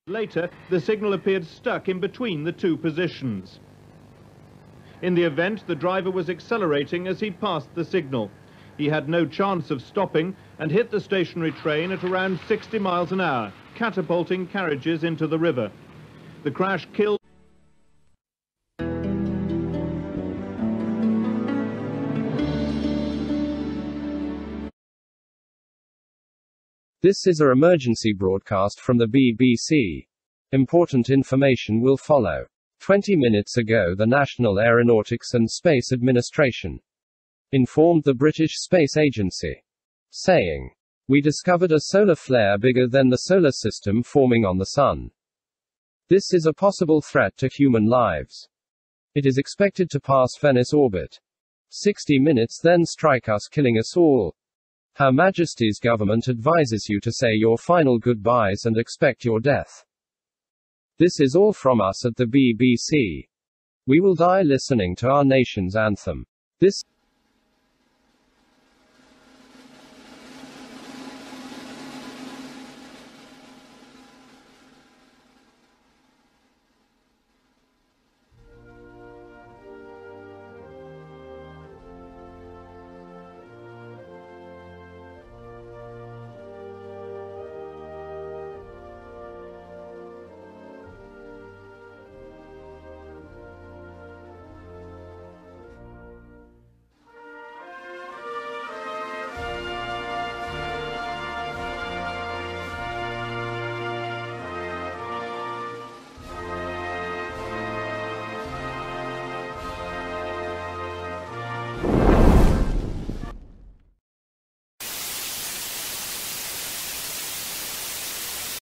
Later, the signal appeared stuck in between the two positions. In the event, the driver was accelerating as he passed the signal. He had no chance of stopping and hit the stationary train at around 60 miles an hour, catapulting carriages into the river. The crash killed. This is an emergency broadcast from the BBC. Important information will follow. 20 minutes ago, the National Aeronautics and Space Administration informed the British Space Agency, saying, "We discovered a solar flare bigger than the solar system forming on the Sun. This is a possible threat to human lives. It is expected to pass Venice orbit. 60 minutes then strike us, killing us all. Her Majesty's government advises you to say your final goodbyes and expect your death. This is all from us at the BBC. We will die listening to our nation's anthem." This